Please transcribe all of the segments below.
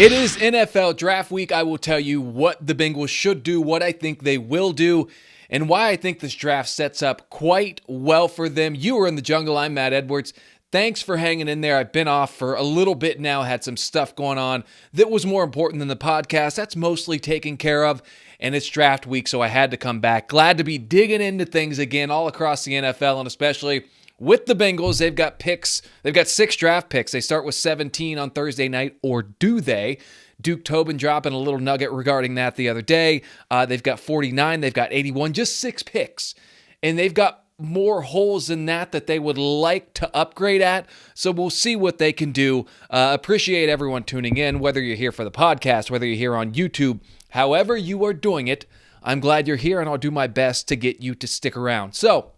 It is NFL Draft Week. I will tell you what the Bengals should do, what I think they will do, and why I think this draft sets up quite well for them. You are in the jungle. I'm Matt Edwards. Thanks for hanging in there. I've been off for a little bit now, had some stuff going on that was more important than the podcast. That's mostly taken care of, and it's draft week, so I had to come back. Glad to be digging into things again all across the NFL, and especially with the Bengals. They've got picks. They've got 6 draft picks. They start with 17 on Thursday night, or do they? Duke Tobin dropping a little nugget regarding that the other day. They've got 49. They've got 81. Just 6 picks. And they've got more holes than that they would like to upgrade at. So we'll see what they can do. Appreciate everyone tuning in, whether you're here for the podcast, whether you're here on YouTube, however you are doing it. I'm glad you're here, and I'll do my best to get you to stick around. So,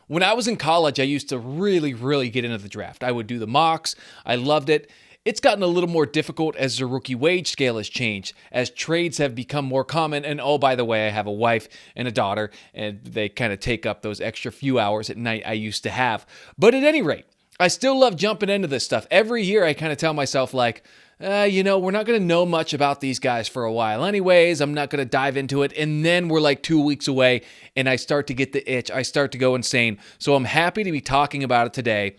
when I was in college, I used to really get into the draft. I would do the mocks. I loved it. It's gotten a little more difficult as the rookie wage scale has changed, as trades have become more common. And oh, by the way, I have a wife and a daughter, and they kind of take up those extra few hours at night I used to have. But at any rate, I still love jumping into this stuff. Every year I kind of tell myself like, we're not going to know much about these guys for a while anyways. I'm not going to dive into it. And then we're like 2 weeks away and I start to get the itch. I start to go insane. So I'm happy to be talking about it today.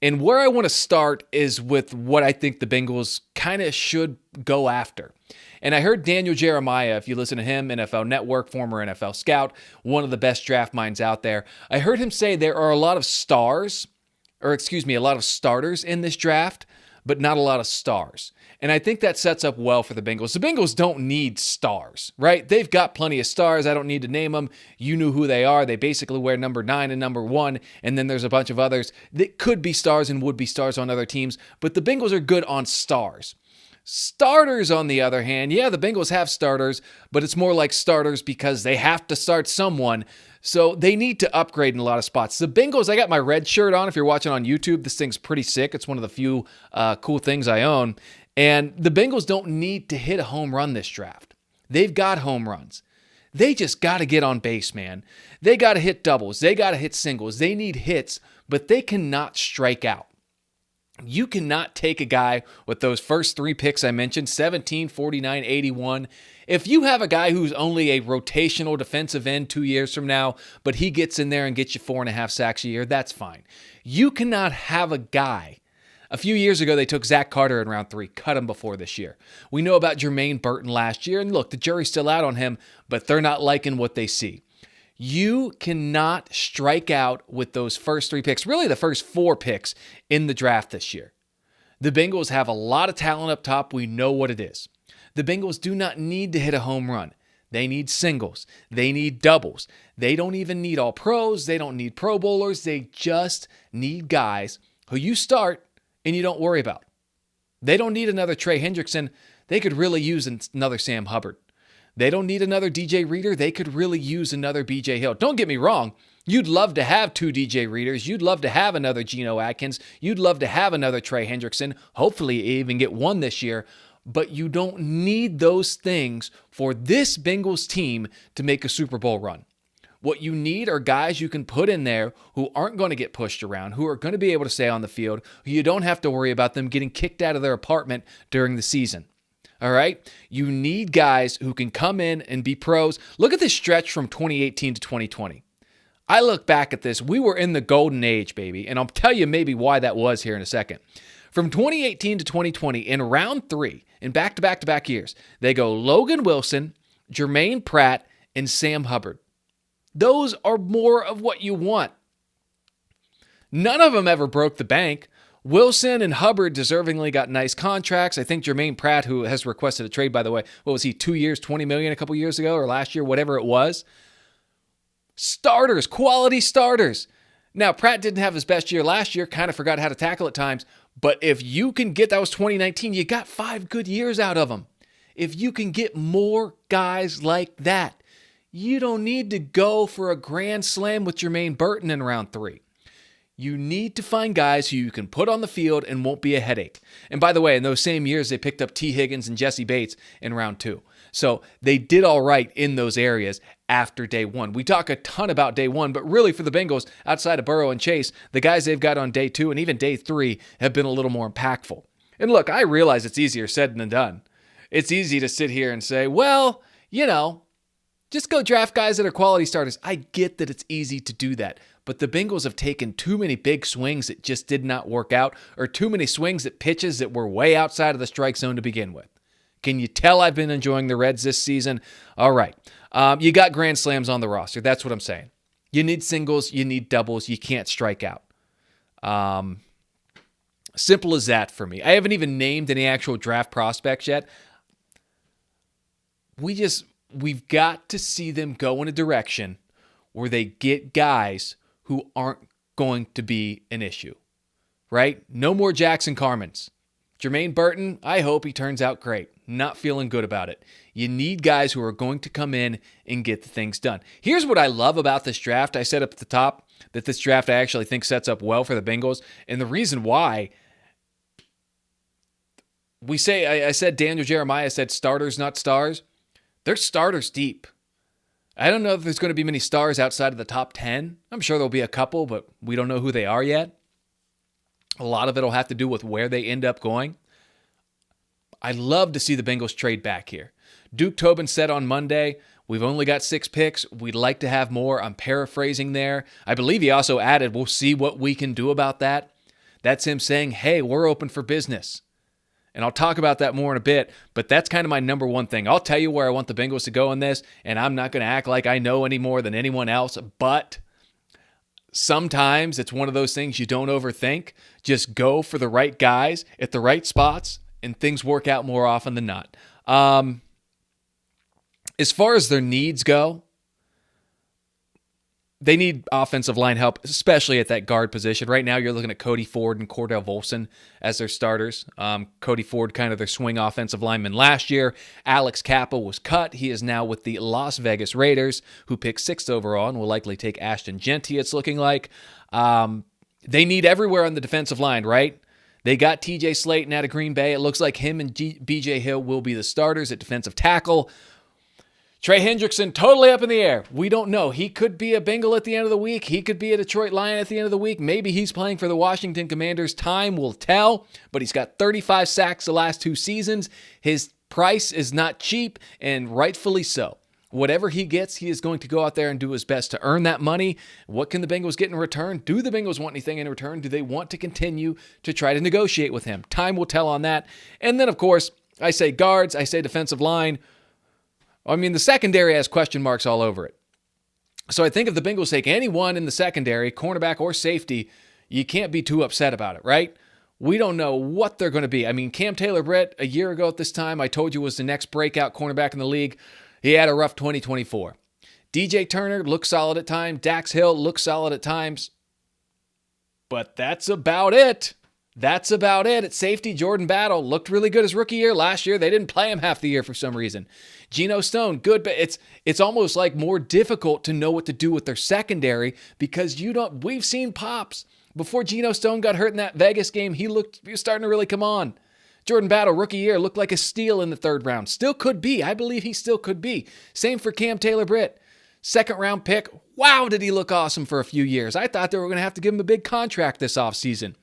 And where I want to start is with what I think the Bengals kind of should go after. And I heard Daniel Jeremiah, if you listen to him, NFL Network, former NFL scout, one of the best draft minds out there. I heard him say there are a lot of a lot of starters in this draft, but not a lot of stars. And I think that sets up well for the Bengals. The Bengals don't need stars, right? They've got plenty of stars. I don't need to name them. You knew who they are. They basically wear number 9 and number 1, and then there's a bunch of others that could be stars and would be stars on other teams, but the Bengals are good on stars. Starters, on the other hand, yeah, the Bengals have starters, but it's more like starters because they have to start someone. So they need to upgrade in a lot of spots. The Bengals, I got my red shirt on. If you're watching on YouTube, this thing's pretty sick. It's one of the few cool things I own. And the Bengals don't need to hit a home run this draft. They've got home runs. They just got to get on base, man. They got to hit doubles. They got to hit singles. They need hits, but they cannot strike out. You cannot take a guy with those first 3 picks I mentioned, 17, 49, 81. If you have a guy who's only a rotational defensive end 2 years from now, but he gets in there and gets you 4.5 sacks a year, that's fine. You cannot have a guy. A few years ago, they took Zach Carter in round 3, cut him before this year. We know about Jermaine Burton last year, and look, the jury's still out on him, but they're not liking what they see. You cannot strike out with those first 3 picks, really the first 4 picks in the draft this year. The Bengals have a lot of talent up top. We know what it is. The Bengals do not need to hit a home run. They need singles. They need doubles. They don't even need all pros. They don't need pro bowlers. They just need guys who you start and you don't worry about. They don't need another Trey Hendrickson. They could really use another Sam Hubbard. They don't need another DJ Reader. They could really use another BJ Hill. Don't get me wrong. You'd love to have 2 DJ Readers. You'd love to have another Geno Atkins. You'd love to have another Trey Hendrickson. Hopefully even get one this year. But you don't need those things for this Bengals team to make a Super Bowl run. What you need are guys you can put in there who aren't going to get pushed around, who are going to be able to stay on the field, who you don't have to worry about them getting kicked out of their apartment during the season. All right? You need guys who can come in and be pros. Look at this stretch from 2018 to 2020. I look back at this. We were in the golden age, baby. And I'll tell you maybe why that was here in a second. From 2018 to 2020, in round 3, in back-to-back-to-back years, they go Logan Wilson, Jermaine Pratt, and Sam Hubbard. Those are more of what you want. None of them ever broke the bank. Wilson and Hubbard deservingly got nice contracts. I think Jermaine Pratt, who has requested a trade, by the way, what was he, 2 years, $20 million a couple years ago, or last year, whatever it was. Starters, quality starters. Now, Pratt didn't have his best year last year, kind of forgot how to tackle at times, but if you can get, that was 2019, you got 5 good years out of him. If you can get more guys like that, you don't need to go for a grand slam with Jermaine Burton in round 3. You need to find guys who you can put on the field and won't be a headache. And by the way, in those same years, they picked up T. Higgins and Jesse Bates in round 2. So they did all right in those areas after day 1. We talk a ton about day 1, but really for the Bengals, outside of Burrow and Chase, the guys they've got on day 2 and even day 3 have been a little more impactful. And look, I realize it's easier said than done. It's easy to sit here and say, well, just go draft guys that are quality starters. I get that it's easy to do that, but the Bengals have taken too many big swings that just did not work out, or too many swings at pitches that were way outside of the strike zone to begin with. Can you tell I've been enjoying the Reds this season? All right. You got grand slams on the roster. That's what I'm saying. You need singles. You need doubles. You can't strike out. Simple as that for me. I haven't even named any actual draft prospects yet. We've got to see them go in a direction where they get guys who aren't going to be an issue, right? No more Jackson Carmens. Jermaine Burton, I hope he turns out great. Not feeling good about it. You need guys who are going to come in and get the things done. Here's what I love about this draft. I said up at the top that this draft I actually think sets up well for the Bengals. And the reason why, I said Daniel Jeremiah said starters, not stars. They're starters deep. I don't know if there's going to be many stars outside of the top 10. I'm sure there'll be a couple, but we don't know who they are yet. A lot of it will have to do with where they end up going. I'd love to see the Bengals trade back here. Duke Tobin said on Monday, we've only got 6 picks. We'd like to have more. I'm paraphrasing there. I believe he also added, we'll see what we can do about that. That's him saying, hey, we're open for business. And I'll talk about that more in a bit, but that's kind of my number one thing. I'll tell you where I want the Bengals to go in this, and I'm not going to act like I know any more than anyone else, but sometimes it's one of those things you don't overthink. Just go for the right guys at the right spots, and things work out more often than not. As far as their needs go, they need offensive line help, especially at that guard position. Right now, you're looking at Cody Ford and Cordell Volson as their starters. Cody Ford, kind of their swing offensive lineman last year. Alex Kappa was cut. He is now with the Las Vegas Raiders, who picked 6th overall and will likely take Ashton Genty, it's looking like. They need everywhere on the defensive line, right? They got TJ Slayton out of Green Bay. It looks like him and BJ Hill will be the starters at defensive tackle. Trey Hendrickson, totally up in the air. We don't know. He could be a Bengal at the end of the week. He could be a Detroit Lion at the end of the week. Maybe he's playing for the Washington Commanders. Time will tell. But he's got 35 sacks the last 2 seasons. His price is not cheap, and rightfully so. Whatever he gets, he is going to go out there and do his best to earn that money. What can the Bengals get in return? Do the Bengals want anything in return? Do they want to continue to try to negotiate with him? Time will tell on that. And then, of course, I say guards, I say defensive line. I mean, the secondary has question marks all over it. So I think if the Bengals take anyone in the secondary, cornerback or safety, you can't be too upset about it, right? We don't know what they're going to be. I mean, Cam Taylor-Britt, a year ago at this time, I told you was the next breakout cornerback in the league. He had a rough 2024. DJ Turner looks solid at times. Dax Hill looks solid at times. But that's about it. That's about it. At safety, Jordan Battle looked really good his rookie year. Last year, they didn't play him half the year for some reason. Geno Stone, good, but it's almost like more difficult to know what to do with their secondary because we've seen pops. Before Geno Stone got hurt in that Vegas game, he was starting to really come on. Jordan Battle, rookie year, looked like a steal in the 3rd round. Still could be. I believe he still could be. Same for Cam Taylor-Britt. 2nd round pick. Wow, did he look awesome for a few years. I thought they were going to have to give him a big contract this offseason.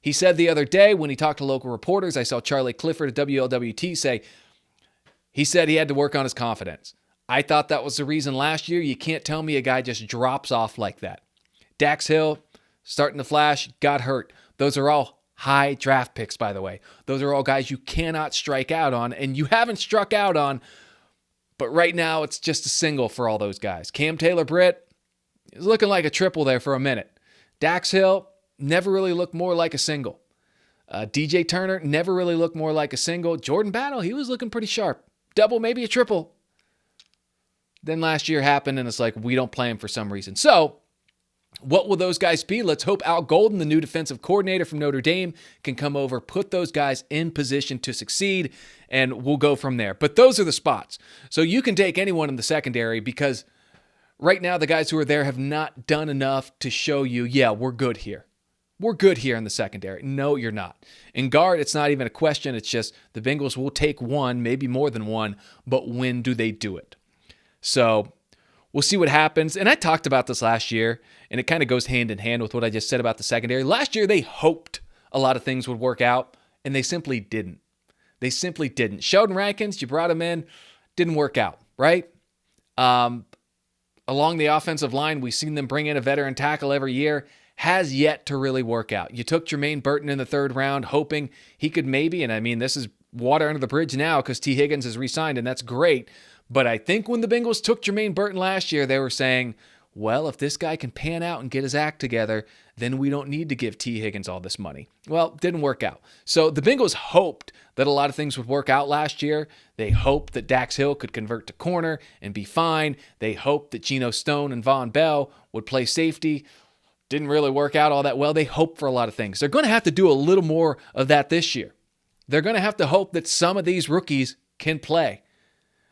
He said the other day when he talked to local reporters, I saw Charlie Clifford at WLWT say, he said he had to work on his confidence. I thought that was the reason last year. You can't tell me a guy just drops off like that. Dax Hill, starting to flash, got hurt. Those are all high draft picks, by the way. Those are all guys you cannot strike out on, and you haven't struck out on, but right now it's just a single for all those guys. Cam Taylor-Britt is looking like a triple there for a minute. Dax Hill never really looked more like a single. DJ Turner never really looked more like a single. Jordan Battle, he was looking pretty sharp. Double, maybe a triple. Then last year happened, and it's like we don't play him for some reason. So what will those guys be? Let's hope Al Golden, the new defensive coordinator from Notre Dame, can come over, put those guys in position to succeed, and we'll go from there. But those are the spots. So you can take anyone in the secondary because right now the guys who are there have not done enough to show you, yeah, we're good here. We're good here in the secondary. No, you're not. In guard, it's not even a question. It's just the Bengals will take one, maybe more than one, but when do they do it? So we'll see what happens. And I talked about this last year, and it kind of goes hand in hand with what I just said about the secondary. Last year, they hoped a lot of things would work out, And they simply didn't. They simply didn't. Sheldon Rankins, you brought him in, didn't work out, right? Along the offensive line, we've seen them bring in a veteran tackle every year. Has yet to really work out. You took Jermaine Burton in the third round, hoping he could maybe, and I mean, this is water under the bridge now because T. Higgins is re-signed, and that's great. But I think when the Bengals took Jermaine Burton last year, they were saying, well, if this guy can pan out and get his act together, then we don't need to give T. Higgins all this money. Well, didn't work out. So the Bengals hoped that a lot of things would work out last year. They hoped that Dax Hill could convert to corner and be fine. They hoped that Geno Stone and Von Bell would play safety. Didn't really work out all that well. They hoped for a lot of things. They're going to have to do a little more of that this year. They're going to have to hope that some of these rookies can play.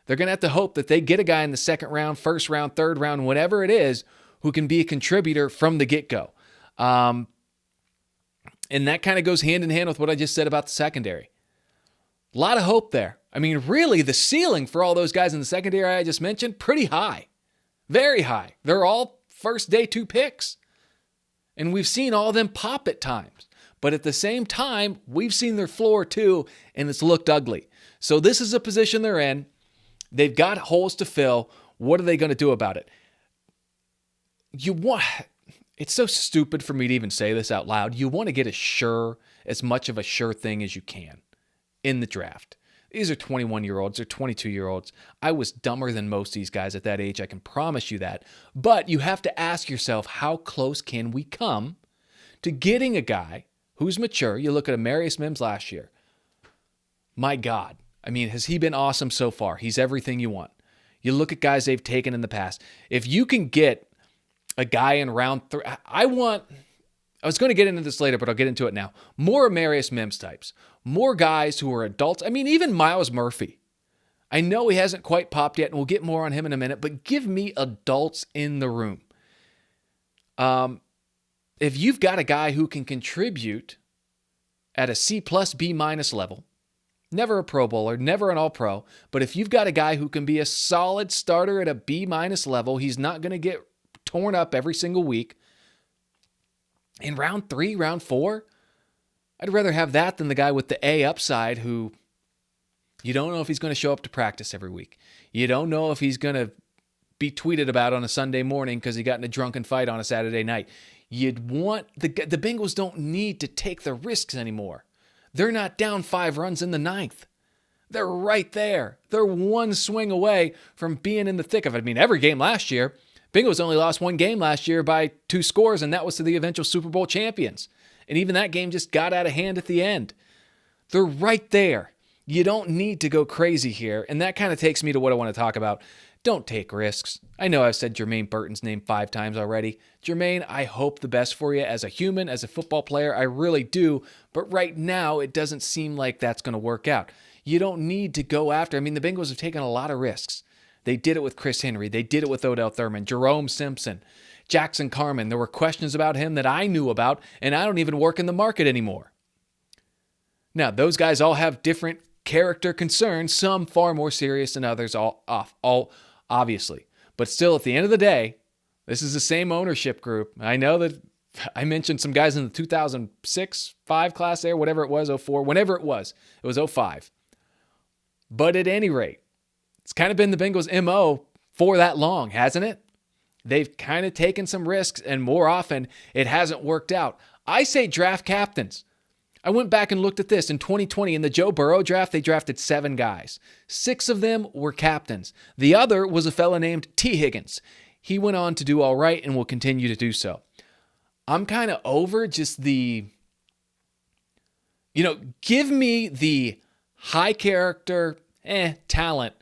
They're going to have to hope that they get a guy in the second round, first round, third round, whatever it is, who can be a contributor from the get-go. And that kind of goes hand in hand with what I just said about the secondary. A lot of hope there. I mean, really, the ceiling for all those guys in the secondary I just mentioned, pretty high. Very high. They're all first day 2 picks. And we've seen all of them pop at times. But at the same time, we've seen their floor too, and it's looked ugly. So this is a position they're in. They've got holes to fill. What are they going to do about it? It's so stupid for me to even say this out loud. You want to get as much of a sure thing as you can in the draft. These are 21-year-olds or 22-year-olds. I was dumber than most of these guys at that age. I can promise you that. But you have to ask yourself, how close can we come to getting a guy who's mature? You look at Amarius Mims last year. My God. I mean, has he been awesome so far? He's everything you want. You look at guys they've taken in the past. If you can get a guy in round 3, I was going to get into this later, but I'll get into it now. More Amarius Mims types. More guys who are adults. I mean, even Myles Murphy. I know he hasn't quite popped yet, and we'll get more on him in a minute, but give me adults in the room. If you've got a guy who can contribute at a C+, B- level, never a Pro Bowler, never an All-Pro, but if you've got a guy who can be a solid starter at a B- level, he's not going to get torn up every single week. In round 3, round 4, I'd rather have that than the guy with the A upside who you don't know if he's going to show up to practice every week. You don't know if he's going to be tweeted about on a Sunday morning because he got in a drunken fight on a Saturday night. You'd want the Bengals don't need to take the risks anymore. They're not down 5 runs in the 9th. They're right there. They're one swing away from being in the thick of it. I mean, every game last year, Bengals only lost 1 game last year by 2 scores, and that was to the eventual Super Bowl champions. And even that game just got out of hand at the end. They're right there. You don't need to go crazy here. And that kind of takes me to what I want to talk about. Don't take risks. I know I've said Jermaine Burton's name 5 times already. Jermaine, I hope the best for you as a human, as a football player. I really do. But right now, it doesn't seem like that's going to work out. You don't need to go after. I mean, the Bengals have taken a lot of risks. They did it with Chris Henry. They did it with Odell Thurman, Jerome Simpson, Jackson Carman. There were questions about him that I knew about, and I don't even work in the market anymore. Now, those guys all have different character concerns, some far more serious than others, all obviously. But still, at the end of the day, this is the same ownership group. I know that I mentioned some guys in the 2006, 5 class there, whatever it was, 04, whenever it was 05. But at any rate, it's kind of been the Bengals' MO for that long, hasn't it? They've kind of taken some risks, and more often, it hasn't worked out. I say draft captains. I went back and looked at this. In 2020, in the Joe Burrow draft, they drafted 7 guys. 6 of them were captains. The other was a fella named T. Higgins. He went on to do all right and will continue to do so. I'm kind of over just give me the high character, talent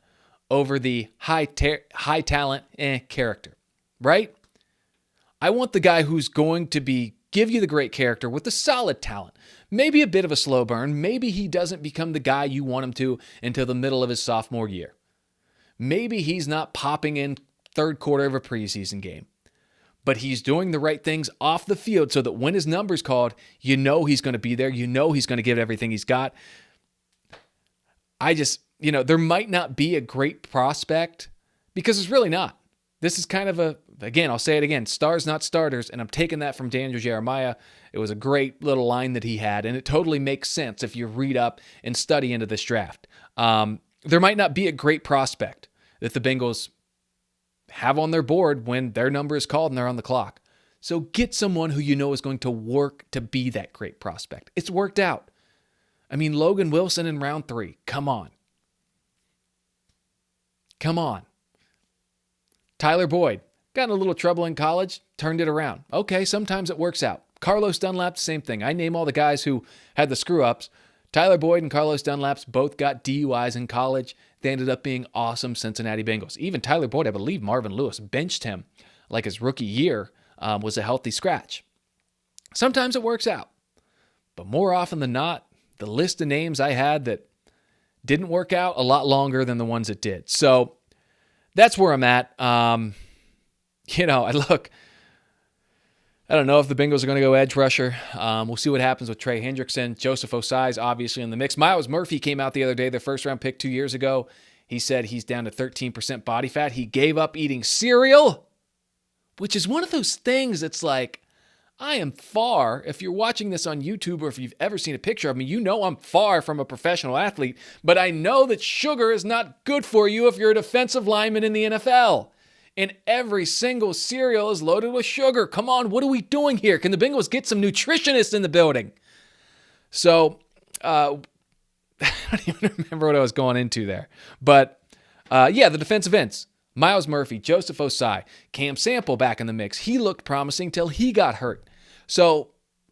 over the high talent, character, right? I want the guy who's going to give you the great character with the solid talent. Maybe a bit of a slow burn. Maybe he doesn't become the guy you want him to until the middle of his sophomore year. Maybe he's not popping in third quarter of a preseason game. But he's doing the right things off the field so that when his number's called, you know he's going to be there. You know he's going to give everything he's got. There might not be a great prospect because it's really not. This is kind of again, I'll say it again, stars not starters, and I'm taking that from Daniel Jeremiah. It was a great little line that he had, and it totally makes sense if you read up and study into this draft. There might not be a great prospect that the Bengals have on their board when their number is called and they're on the clock. So get someone who you know is going to work to be that great prospect. It's worked out. I mean, Logan Wilson in round 3. Come on. Come on. Tyler Boyd. Got in a little trouble in college. Turned it around. Okay, sometimes it works out. Carlos Dunlap, same thing. I name all the guys who had the screw-ups. Tyler Boyd and Carlos Dunlap both got DUIs in college. They ended up being awesome Cincinnati Bengals. Even Tyler Boyd, I believe Marvin Lewis benched him like his rookie year was a healthy scratch. Sometimes it works out. But more often than not, the list of names I had that didn't work out a lot longer than the ones that did. So that's where I'm at. I don't know if the Bengals are going to go edge rusher. We'll see what happens with Trey Hendrickson. Joseph Osai's obviously in the mix. Myles Murphy came out the other day, their first-round pick 2 years ago. He said he's down to 13% body fat. He gave up eating cereal, which is one of those things that's like, I am far, if you're watching this on YouTube or if you've ever seen a picture of me, you know I'm far from a professional athlete, but I know that sugar is not good for you if you're a defensive lineman in the NFL. And every single cereal is loaded with sugar. Come on, what are we doing here? Can the Bengals get some nutritionists in the building? So, I don't even remember what I was going into there. But, the defensive ends. Myles Murphy, Joseph Osai, Cam Sample back in the mix. He looked promising till he got hurt. So,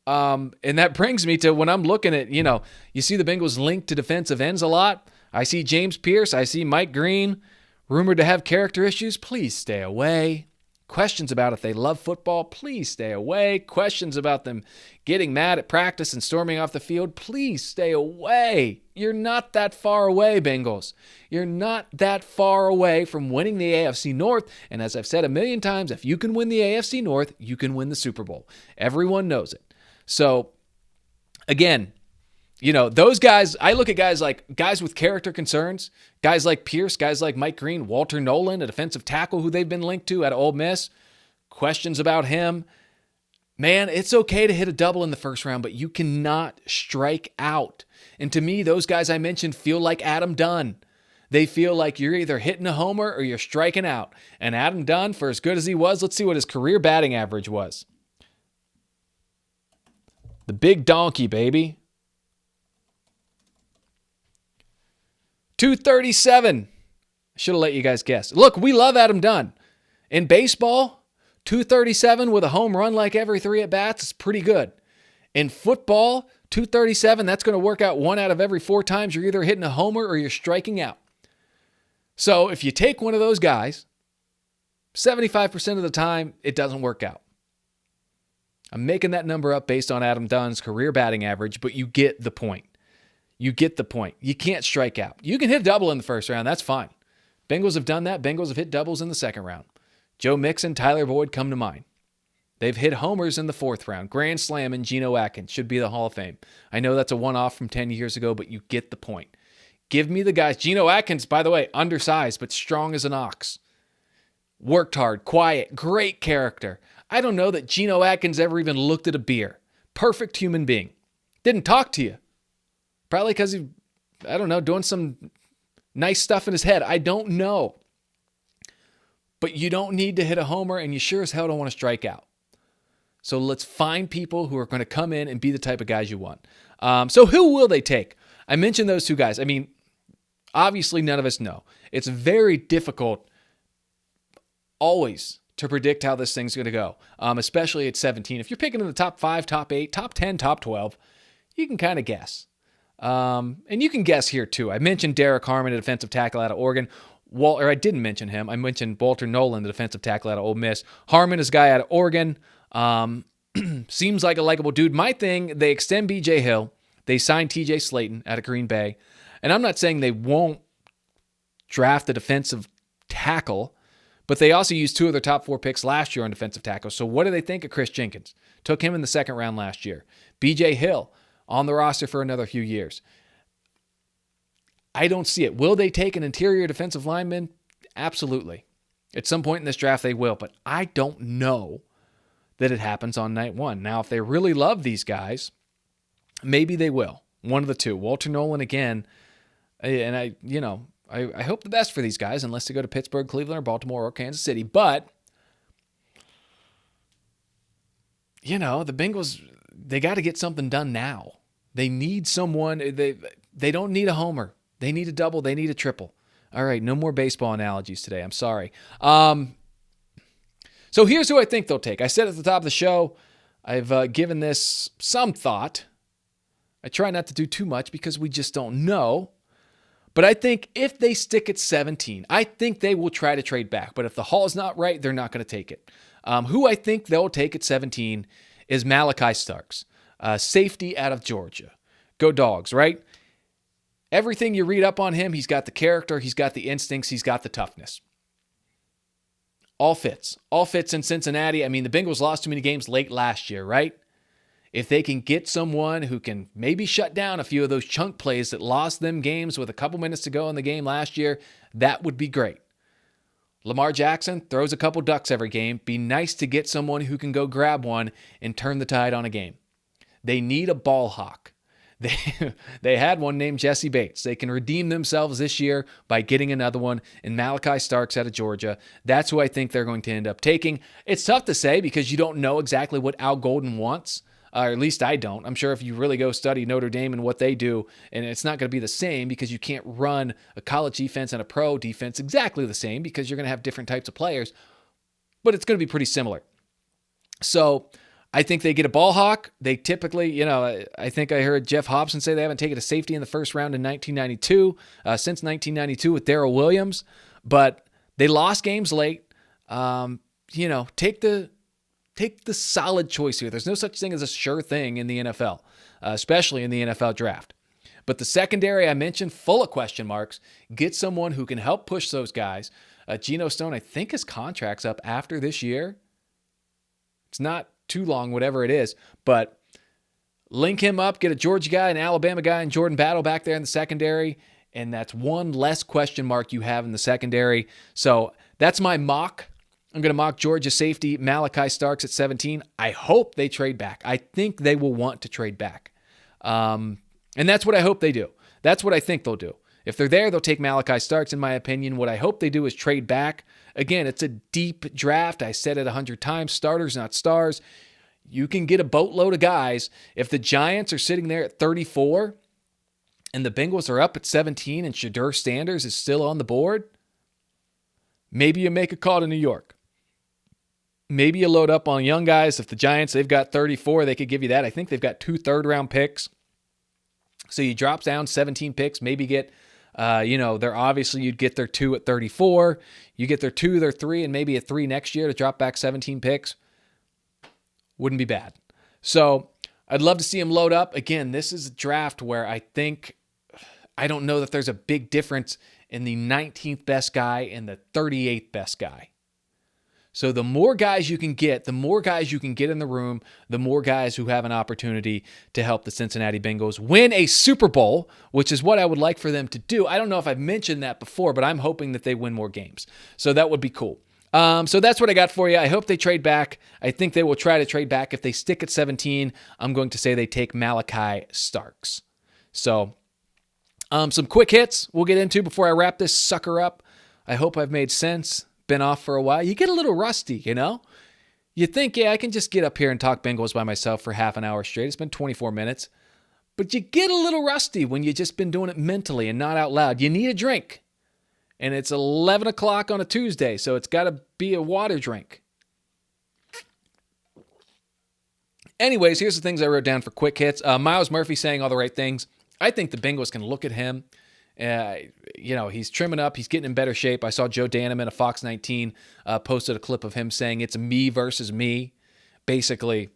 and that brings me to when I'm looking at, you see the Bengals linked to defensive ends a lot. I see James Pierce. I see Mike Green, rumored to have character issues. Please stay away. Questions about if they love football. Please stay away. Questions about them getting mad at practice and storming off the field. Please stay away. You're not that far away, Bengals. You're not that far away from winning the AFC North. And as I've said a million times, if you can win the AFC North, you can win the Super Bowl. Everyone knows it. So, again, those guys, I look at guys with character concerns, guys like Pierce, guys like Mike Green, Walter Nolan, a defensive tackle who they've been linked to at Ole Miss, questions about him. Man, it's okay to hit a double in the first round, but you cannot strike out. And to me, those guys I mentioned feel like Adam Dunn. They feel like you're either hitting a homer or you're striking out. And Adam Dunn, for as good as he was, let's see what his career batting average was. The big donkey, baby. 237. Should have let you guys guess. Look, we love Adam Dunn. In baseball, 237 with a home run like every 3 at-bats is pretty good. In football, 237, that's going to work out 1 out of every 4 times you're either hitting a homer or you're striking out. So if you take one of those guys, 75% of the time, it doesn't work out. I'm making that number up based on Adam Dunn's career batting average, but you get the point. You get the point. You can't strike out. You can hit a double in the first round. That's fine. Bengals have done that. Bengals have hit doubles in the second round. Joe Mixon, Tyler Boyd come to mind. They've hit homers in the 4th round. Grand Slam and Geno Atkins should be the Hall of Fame. I know that's a one-off from 10 years ago, but you get the point. Give me the guys. Geno Atkins, by the way, undersized, but strong as an ox. Worked hard, quiet, great character. I don't know that Geno Atkins ever even looked at a beer. Perfect human being. Didn't talk to you. Probably because he, doing some nice stuff in his head. I don't know. But you don't need to hit a homer, and you sure as hell don't want to strike out. So let's find people who are going to come in and be the type of guys you want. So who will they take? I mentioned those 2 guys. I mean, obviously none of us know. It's very difficult always to predict how this thing's going to go, especially at 17. If you're picking in the top 5, top 8, top 10, top 12, you can kind of guess. And you can guess here too. I mentioned Derek Harmon, a defensive tackle out of Oregon. I didn't mention him. I mentioned Walter Nolan, the defensive tackle out of Ole Miss. Harmon is a guy out of Oregon. Seems like a likable dude. My thing, they extend B.J. Hill. They signed T.J. Slayton out of Green Bay. And I'm not saying they won't draft a defensive tackle, but they also used 2 of their top 4 picks last year on defensive tackle. So what do they think of Chris Jenkins? Took him in the 2nd round last year. B.J. Hill on the roster for another few years. I don't see it. Will they take an interior defensive lineman? Absolutely. At some point in this draft, they will, but I don't know that it happens on night one. Now, if they really love these guys, maybe they will. One of the two. Walter Nolan again, and I hope the best for these guys, unless they go to Pittsburgh, Cleveland, or Baltimore, or Kansas City. But, the Bengals, they got to get something done now. They need someone. They don't need a homer. They need a double. They need a triple. All right, no more baseball analogies today. I'm sorry. So here's who I think they'll take. I said at the top of the show, I've given this some thought. I try not to do too much because we just don't know. But I think if they stick at 17, I think they will try to trade back. But if the haul's not right, they're not going to take it. Who I think they'll take at 17 is Malachi Starks, safety out of Georgia. Go Dogs, right? Everything you read up on him, he's got the character, he's got the instincts, he's got the toughness. All fits. All fits in Cincinnati. I mean, the Bengals lost too many games late last year, right? If they can get someone who can maybe shut down a few of those chunk plays that lost them games with a couple minutes to go in the game last year, that would be great. Lamar Jackson throws a couple ducks every game. Be nice to get someone who can go grab one and turn the tide on a game. They need a ball hawk. They had one named Jesse Bates. They can redeem themselves this year by getting another one in Malachi Starks out of Georgia. That's who I think they're going to end up taking. It's tough to say because you don't know exactly what Al Golden wants. Or at least I don't. I'm sure if you really go study Notre Dame and what they do, and it's not going to be the same because you can't run a college defense and a pro defense exactly the same because you're going to have different types of players, but it's going to be pretty similar. So I think they get a ball hawk. They typically, I think I heard Jeff Hobson say they haven't taken a safety in the first round in 1992, since 1992 with Darrell Williams, but they lost games late. Take the solid choice here. There's no such thing as a sure thing in the NFL, especially in the NFL draft. But the secondary I mentioned, full of question marks. Get someone who can help push those guys. Geno Stone, I think his contract's up after this year. It's not too long, whatever it is. But link him up, get a Georgia guy, an Alabama guy, and Jordan Battle back there in the secondary. And that's one less question mark you have in the secondary. So that's my mock. I'm going to mock Georgia safety Malachi Starks at 17. I hope they trade back. I think they will want to trade back. And that's what I hope they do. That's what I think they'll do. If they're there, they'll take Malachi Starks, in my opinion. What I hope they do is trade back. Again, it's a deep draft. I said it 100 times. Starters, not stars. You can get a boatload of guys. If the Giants are sitting there at 34 and the Bengals are up at 17 and Shedeur Sanders is still on the board, maybe you make a call to New York. Maybe you load up on young guys. If the Giants, they've got 34, they could give you that. I think they've got 2 third-round picks. So you drop down 17 picks, maybe get, they're obviously you'd get their 2 at 34. You get their 2, their 3, and maybe a 3 next year to drop back 17 picks. Wouldn't be bad. So I'd love to see them load up. Again, this is a draft where I don't know that there's a big difference in the 19th best guy and the 38th best guy. So the more guys you can get, the more guys you can get in the room, the more guys who have an opportunity to help the Cincinnati Bengals win a Super Bowl, which is what I would like for them to do. I don't know if I've mentioned that before, but I'm hoping that they win more games. So that would be cool. So that's what I got for you. I hope they trade back. I think they will try to trade back. If they stick at 17, I'm going to say they take Malachi Starks. So some quick hits we'll get into before I wrap this sucker up. I hope I've made sense. Been off for a while. You get a little rusty, You think, I can just get up here and talk Bengals by myself for half an hour straight. It's been 24 minutes. But you get a little rusty when you've just been doing it mentally and not out loud. You need a drink. And it's 11 o'clock on a Tuesday, so it's got to be a water drink. Anyways, here's the things I wrote down for quick hits. Miles Murphy saying all the right things. I think the Bengals can look at him. He's trimming up. He's getting in better shape. I saw Joe Danneman of Fox 19 posted a clip of him saying it's me versus me. Basically,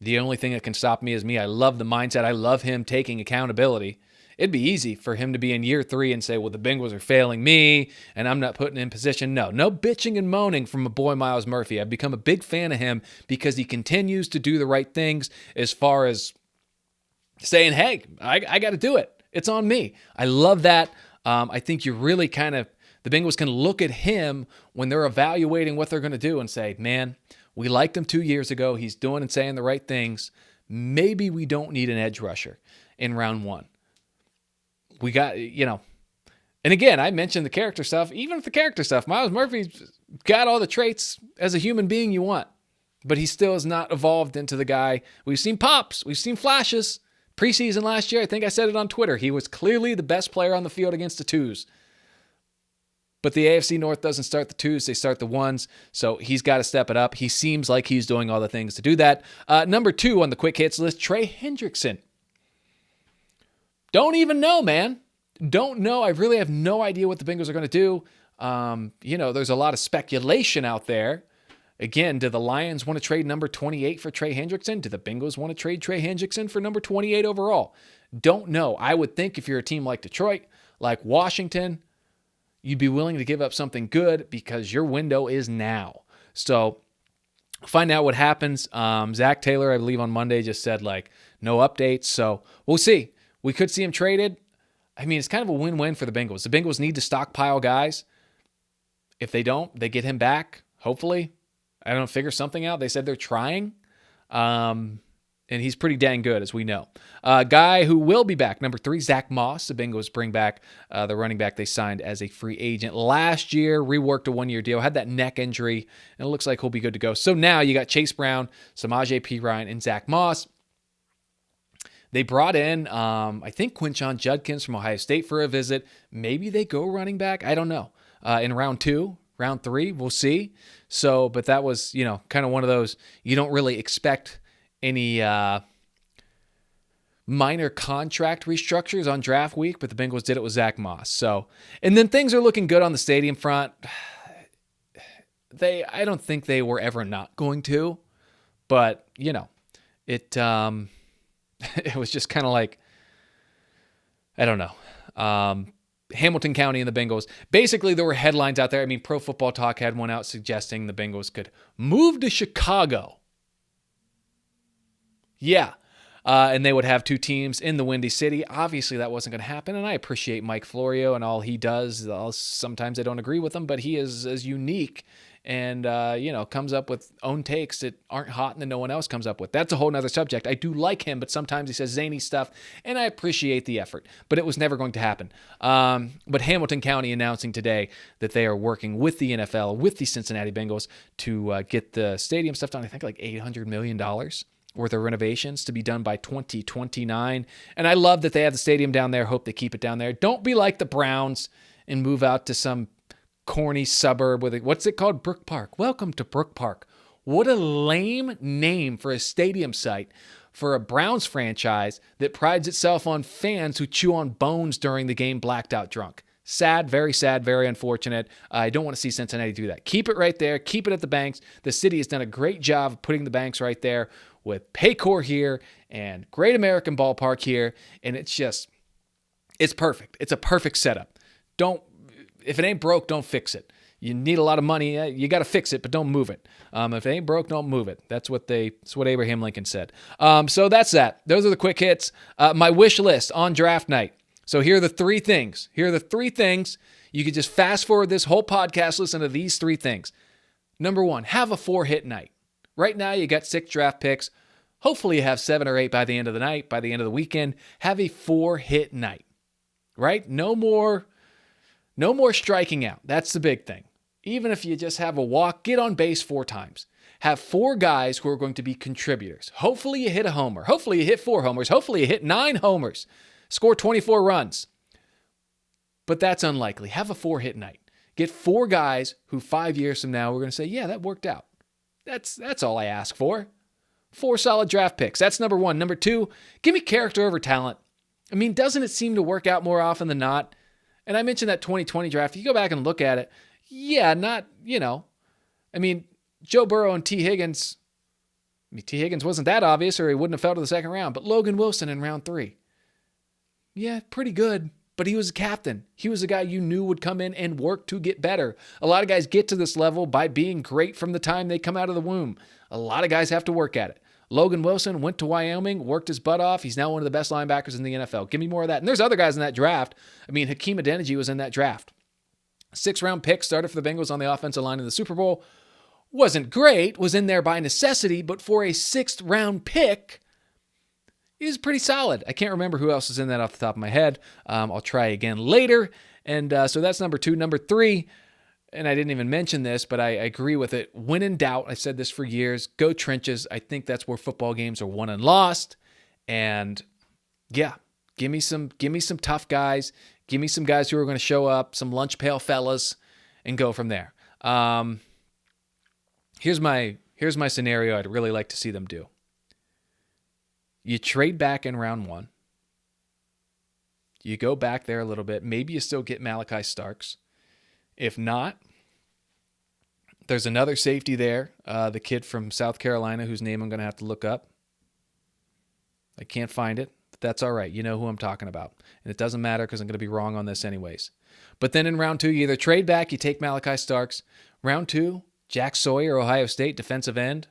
the only thing that can stop me is me. I love the mindset. I love him taking accountability. It'd be easy for him to be in year 3 and say, well, the Bengals are failing me and I'm not putting in position. No bitching and moaning from a boy, Miles Murphy. I've become a big fan of him because he continues to do the right things as far as saying, hey, I got to do it. It's on me. I love that. I think you're really the Bengals can look at him when they're evaluating what they're going to do and say, man, we liked him 2 years ago. He's doing and saying the right things. Maybe we don't need an edge rusher in round one. We got, and again, I mentioned the character stuff. Even with the character stuff, Myles Murphy's got all the traits as a human being you want, but he still has not evolved into the guy. We've seen pops. We've seen flashes. Preseason last year, I think I said it on Twitter, he was clearly the best player on the field against the twos. But the AFC North doesn't start the twos, they start the ones, so he's got to step it up. He seems like he's doing all the things to do that. Number 2 on the quick hits list, Trey Hendrickson. Don't even know, man. Don't know. I really have no idea what the Bengals are going to do. There's a lot of speculation out there. Again, do the Lions want to trade number 28 for Trey Hendrickson? Do the Bengals want to trade Trey Hendrickson for number 28 overall? Don't know. I would think if you're a team like Detroit, like Washington, you'd be willing to give up something good because your window is now. So find out what happens. Zach Taylor, I believe on Monday, just said no updates. So we'll see. We could see him traded. I mean, it's kind of a win-win for the Bengals. The Bengals need to stockpile guys. If they don't, they get him back, hopefully. I don't know, figure something out. They said they're trying. And he's pretty dang good, as we know. Guy who will be back, number 3, Zach Moss. The Bengals bring back the running back they signed as a free agent last year, reworked a 1-year deal, had that neck injury, and it looks like he'll be good to go. So now you got Chase Brown, Samaje Perine, and Zach Moss. They brought in, I think, Quinshon Judkins from Ohio State for a visit. Maybe they go running back. I don't know. In round 2, round 3, we'll see. So, but that was, kind of one of those, you don't really expect any minor contract restructures on draft week, but the Bengals did it with Zach Moss. So, and then things are looking good on the stadium front. I don't think they were ever not going to, but, it was just kind of like, I don't know. Hamilton County and the Bengals. Basically, there were headlines out there. I mean, Pro Football Talk had one out suggesting the Bengals could move to Chicago. Yeah. And they would have 2 teams in the Windy City. Obviously, that wasn't going to happen, and I appreciate Mike Florio and all he does. Sometimes I don't agree with him, but he is as unique and, comes up with own takes that aren't hot and that no one else comes up with. That's a whole nother subject. I do like him, but sometimes he says zany stuff, and I appreciate the effort. But it was never going to happen. But Hamilton County announcing today that they are working with the NFL, with the Cincinnati Bengals, to get the stadium stuff done. I think like $800 million worth of renovations to be done by 2029. And I love that they have the stadium down there. Hope they keep it down there. Don't be like the Browns and move out to some corny suburb with what's it called? Brook Park. Welcome to Brook Park. What a lame name for a stadium site for a Browns franchise that prides itself on fans who chew on bones during the game blacked out drunk. Sad, very unfortunate. I don't want to see Cincinnati do that. Keep it right there. Keep it at the Banks. The city has done a great job of putting the Banks right there with Paycor here and Great American Ballpark here. And it's perfect. It's a perfect setup. If it ain't broke, don't fix it. You need a lot of money. You got to fix it, but don't move it. If it ain't broke, don't move it. That's what Abraham Lincoln said. So that's that. Those are the quick hits. My wish list on draft night. So here are the 3 things. You could just fast forward this whole podcast, listen to these 3 things. Number 1, have a 4-hit night. Right now, you got 6 draft picks. Hopefully, you have 7 or 8 by the end of the night, by the end of the weekend. Have a 4-hit night, right? No more striking out. That's the big thing. Even if you just have a walk, get on base 4 times. Have 4 guys who are going to be contributors. Hopefully, you hit a homer. Hopefully, you hit 4 homers. Hopefully, you hit 9 homers. Score 24 runs. But that's unlikely. Have a 4-hit night. Get 4 guys who 5 years from now we're going to say, yeah, that worked out. That's all I ask for. 4 solid draft picks. That's number 1. Number 2, give me character over talent. I mean, doesn't it seem to work out more often than not? And I mentioned that 2020 draft. If you go back and look at it, yeah, not, I mean, Joe Burrow and T. Higgins. T. Higgins wasn't that obvious or he wouldn't have fell to the second round. But Logan Wilson in round 3. Yeah, pretty good. But he was a captain. He was a guy you knew would come in and work to get better. A lot of guys get to this level by being great from the time they come out of the womb. A lot of guys have to work at it. Logan Wilson went to Wyoming, worked his butt off. He's now one of the best linebackers in the NFL. Give me more of that. And there's other guys in that draft. I mean, Hakeem Adeniji was in that draft. 6th-round pick, started for the Bengals on the offensive line in the Super Bowl. Wasn't great, was in there by necessity, but for a 6th-round pick, he's pretty solid. I can't remember who else is in that off the top of my head. I'll try again later. And so that's number 2. Number 3, and I didn't even mention this, but I agree with it. When in doubt, I've said this for years, go trenches. I think that's where football games are won and lost. And yeah, give me some tough guys. Give me some guys who are going to show up, some lunch pail fellas, and go from there. Here's my scenario I'd really like to see them do. You trade back in round 1. You go back there a little bit. Maybe you still get Malachi Starks. If not, there's another safety there, the kid from South Carolina whose name I'm going to have to look up. I can't find it, but that's all right. You know who I'm talking about. And it doesn't matter because I'm going to be wrong on this anyways. But then in round 2, you either trade back, you take Malachi Starks. Round 2, Jack Sawyer, Ohio State, defensive end.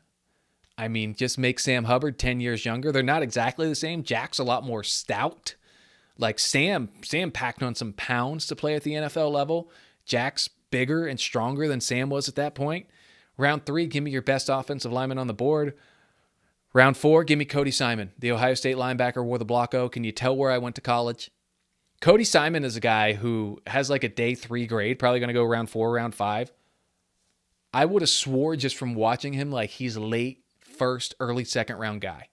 I mean, just make Sam Hubbard 10 years younger. They're not exactly the same. Jack's a lot more stout. Like Sam packed on some pounds to play at the NFL level. Jack's bigger and stronger than Sam was at that point. Round 3, give me your best offensive lineman on the board. Round 4, give me Cody Simon, the Ohio State linebacker, wore the block O. Can you tell where I went to college? Cody Simon is a guy who has like a day 3 grade, probably going to go round 4, round 5. I would have swore just from watching him like he's late first, early second round guy.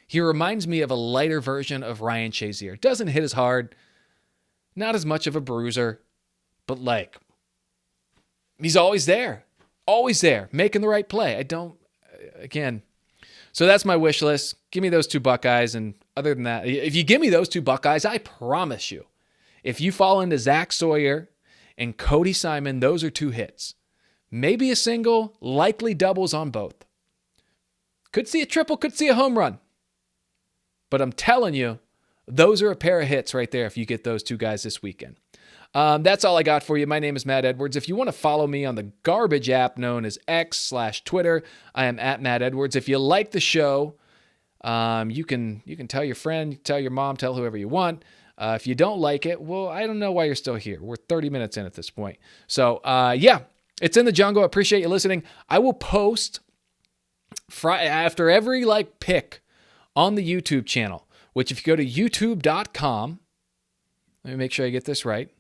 He reminds me of a lighter version of Ryan Shazier. Doesn't hit as hard, not as much of a bruiser, but like he's always there, making the right play. So that's my wish list. Give me those 2 Buckeyes, and other than that, if you give me those 2 Buckeyes, I promise you, if you fall into Zach Sawyer and Cody Simon, those are 2 hits. Maybe a single, likely doubles on both. Could see a triple, could see a home run. But I'm telling you, those are a pair of hits right there if you get those 2 guys this weekend. That's all I got for you. My name is Matt Edwards. If you want to follow me on the garbage app known as X/Twitter, I am at Matt Edwards. If you like the show, you can tell your friend, tell your mom, tell whoever you want. If you don't like it, well, I don't know why you're still here. We're 30 minutes in at this point. So, it's in the jungle. I appreciate you listening. I will post after every pick on the YouTube channel, which if you go to youtube.com, let me make sure I get this right.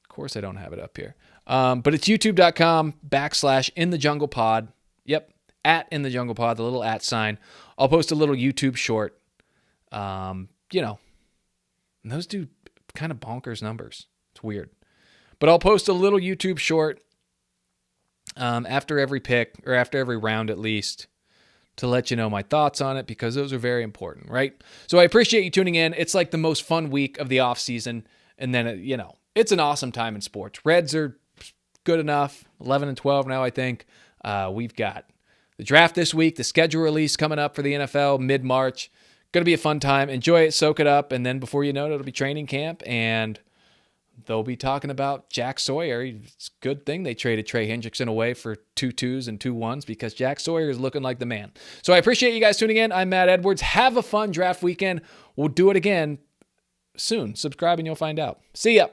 Of course, I don't have it up here. But it's youtube.com/InTheJunglePod. Yep, at In the Jungle Pod, the little @ sign. I'll post a little YouTube short. And those do kind of bonkers numbers. It's weird. But I'll post a little YouTube short after every pick, or after every round at least, to let you know my thoughts on it, because those are very important, right? So I appreciate you tuning in. It's like the most fun week of the off season. And then, it's an awesome time in sports. Reds are good enough, 11-12 now, I think. We've got the draft this week, the schedule release coming up for the NFL mid-March. Going to be a fun time. Enjoy it, soak it up, and then before you know it, it'll be training camp, and they'll be talking about Jack Sawyer. It's a good thing they traded Trey Hendrickson away for 2 2s and 2 1s, because Jack Sawyer is looking like the man. So I appreciate you guys tuning in. I'm Matt Edwards. Have a fun draft weekend. We'll do it again soon. Subscribe and you'll find out. See ya.